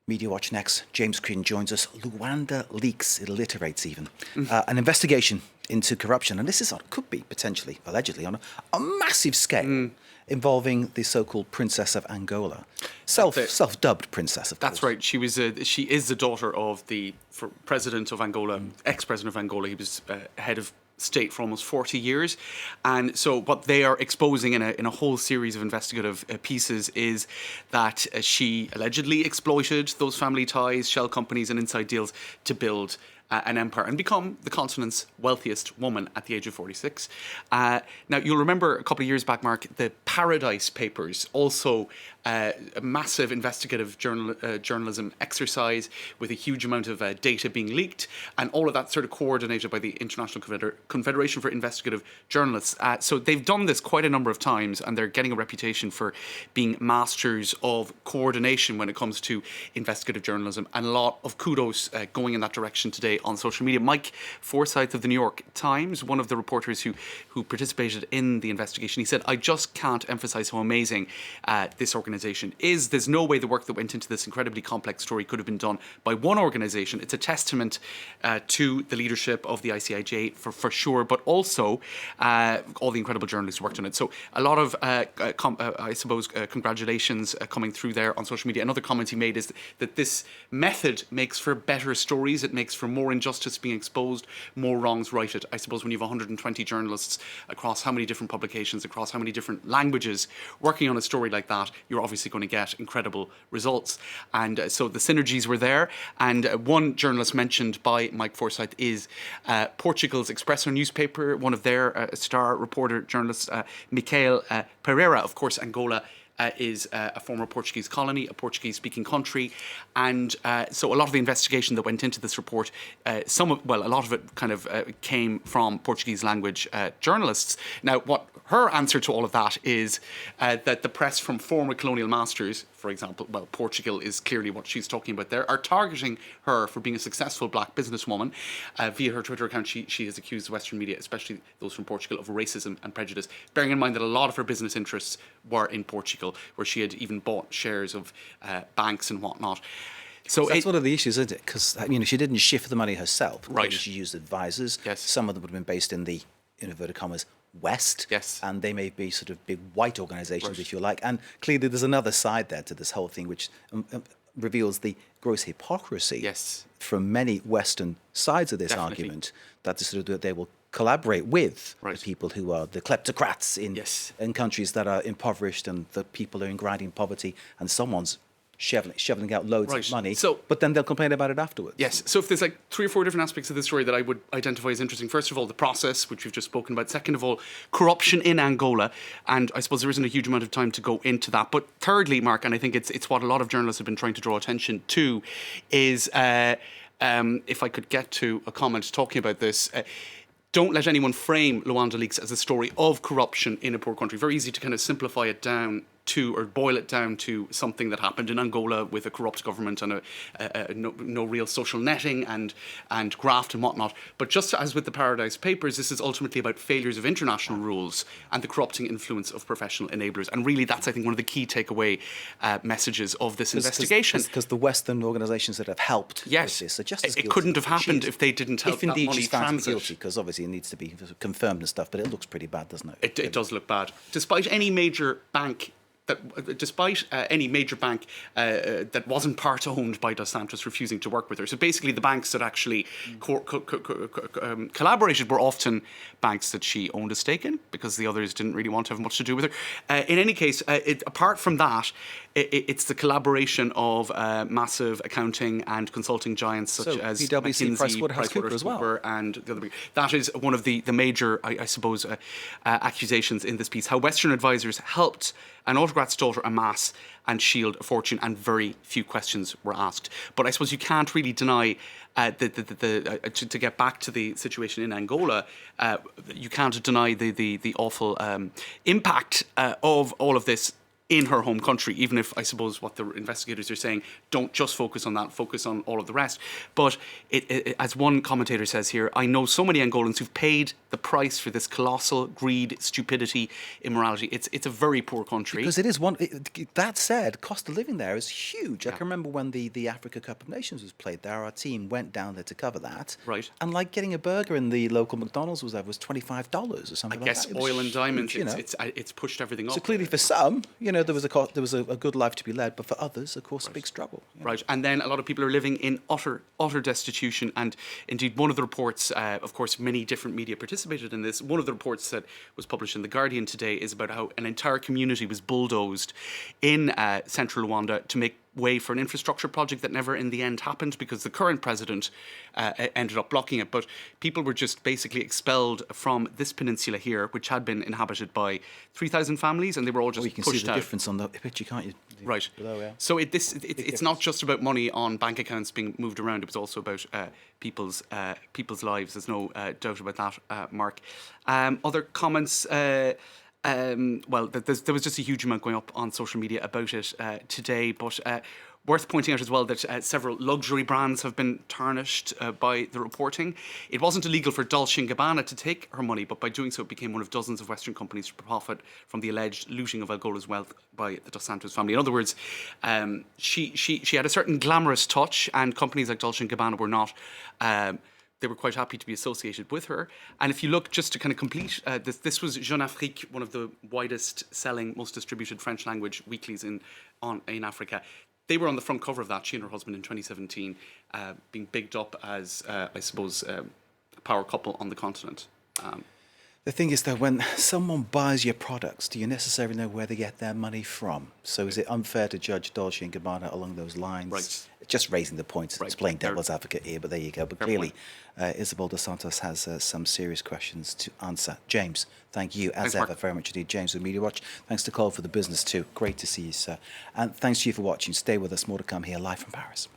Media Watch next. James Crean joins us. Luanda Leaks, it alliterates even. An investigation into corruption. And this is could be potentially, allegedly, on a massive scale involving the so-called Princess of Angola. Self-dubbed princess, of course. That's right. She is the daughter of the president of Angola, ex-president of Angola. He was head of state for almost 40 years. And so what they are exposing in a whole series of investigative pieces is that she allegedly exploited those family ties, shell companies and inside deals to build an empire and become the continent's wealthiest woman at the age of 46. Now, you'll remember a couple of years back, Mark, the Paradise Papers, also a massive investigative journalism exercise with a huge amount of data being leaked, and all of that sort of coordinated by the International Confederation for Investigative Journalists. So they've done this quite a number of times, and they're getting a reputation for being masters of coordination when it comes to investigative journalism, and a lot of kudos going in that direction today on social media. Mike Forsyth of the New York Times, one of the reporters who participated in the investigation, he said, "I just can't emphasize how amazing this organization is. There's no way the work that went into this incredibly complex story could have been done by one organization. It's a testament to the leadership of the ICIJ for sure, but also all the incredible journalists who worked on it." So a lot of, congratulations coming through there on social media. Another comment he made is that this method makes for better stories. It makes for more injustice being exposed, more wrongs righted. I suppose when you have 120 journalists across how many different publications, across how many different languages working on a story like that, you're obviously going to get incredible results. And so the synergies were there. And one journalist mentioned by Mike Forsyth is Portugal's Expresso newspaper, one of their star reporter journalists, Michael Pereira. Of course, Angola is a former Portuguese colony, a Portuguese-speaking country, and so a lot of the investigation that went into this report, a lot of it kind of came from Portuguese language journalists. Now, what her answer to all of that is that the press from former colonial masters, for example, well, Portugal is clearly what she's talking about there, are targeting her for being a successful black businesswoman. Via her Twitter account, she has accused Western media, especially those from Portugal, of racism and prejudice, bearing in mind that a lot of her business interests were in Portugal, where she had even bought shares of banks and whatnot. So that's one of the issues, isn't it? Because she didn't shift the money herself. Right. She used advisors. Yes. Some of them would have been based in the, in inverted commas, West. Yes. And they may be sort of big white organisations, Right. if you like. And clearly there's another side there to this whole thing, which reveals the gross hypocrisy Yes. from many Western sides of this Definitely. argument, that they will collaborate with Right. the people who are the kleptocrats Yes. in countries that are impoverished, and the people are in grinding poverty, and someone's shoveling out loads Right. of money, So- but then they'll complain about it afterwards. Yes. So if there's like 3 or 4 different aspects of this story that I would identify as interesting. First of all, the process, which we've just spoken about. Second of all, corruption in Angola. And I suppose there isn't a huge amount of time to go into that. But thirdly, Mark, and I think it's what a lot of journalists have been trying to draw attention to, is if I could get to a comment talking about this, don't let anyone frame Luanda Leaks as a story of corruption in a poor country. Very easy to kind of simplify it down to, or boil it down to, something that happened in Angola with a corrupt government and no real social netting and graft and whatnot. But just as with the Paradise Papers, this is ultimately about failures of international rules and the corrupting influence of professional enablers. And really, that's, I think, one of the key takeaway messages of this investigation. Because the Western organisations that have helped Yes, with this are just as it guilty couldn't as have happened she is. if they didn't help If that indeed money she's found to be transit. guilty, because obviously it needs to be confirmed and stuff, but it looks pretty bad, doesn't it? It does look bad. Despite any major bank that wasn't part owned by Dos Santos refusing to work with her. So basically the banks that actually collaborated were often banks that she owned a stake in, because the others didn't really want to have much to do with her. In any case, apart from that, it's the collaboration of massive accounting and consulting giants such as PwC, McKinsey, PricewaterhouseCoopers as well. and the other big. That is one of the major, I suppose, accusations in this piece. How Western advisors helped an autocrat's daughter amass and shield a fortune, and very few questions were asked. But I suppose you can't really deny to get back to the situation in Angola, you can't deny the awful impact of all of this in her home country, even if I suppose what the investigators are saying, don't just focus on that, focus on all of the rest. But as one commentator says here, I know so many Angolans who've paid the price for this colossal greed, stupidity, immorality. It's a very poor country. Because it is one. That said, cost of living there is huge. I can remember when the Africa Cup of Nations was played there, our team went down there to cover that. Right. And like getting a burger in the local McDonald's was $25 or something I like guess that. oil and diamonds, huge, it's pushed everything up. So clearly for some, there was a good life to be led, but for others, of course, a big struggle. Right, and then a lot of people are living in utter destitution. And indeed, one of the reports, of course, many different media participated in this. One of the reports that was published in The Guardian today is about how an entire community was bulldozed in central Luanda to make way for an infrastructure project that never in the end happened because the current president ended up blocking it. But people were just basically expelled from this peninsula here, which had been inhabited by 3,000 families, and they were all just pushed out. You can see the difference on the picture, can't you? Right. Below, yeah. So it's not just about money on bank accounts being moved around. It was also about people's lives. There's no doubt about that, Mark. Other comments. Well, there was just a huge amount going up on social media about it today, but worth pointing out as well that several luxury brands have been tarnished by the reporting. It wasn't illegal for Dolce & Gabbana to take her money, but by doing so it became one of dozens of Western companies to profit from the alleged looting of Angola's wealth by the Dos Santos family. In other words, she had a certain glamorous touch, and companies like Dolce & Gabbana were not. They were quite happy to be associated with her. And if you look, just to kind of complete, this was Jeune Afrique, one of the widest selling, most distributed French language weeklies in Africa. They were on the front cover of that, she and her husband, in 2017, being bigged up as, I suppose, a power couple on the continent. The thing is, though, when someone buys your products, do you necessarily know where they get their money from? So is it unfair to judge Dolce & Gabbana along those lines? Right. Just raising the point, Right. it's playing devil's advocate here, but there you go. But Fair clearly, Isabel dos Santos has some serious questions to answer. James, thank you, as Thanks, ever, Mark. very much indeed. James with Media Watch. Thanks to Cole for the business, too. Great to see you, sir. And thanks to you for watching. Stay with us. More to come here, live from Paris.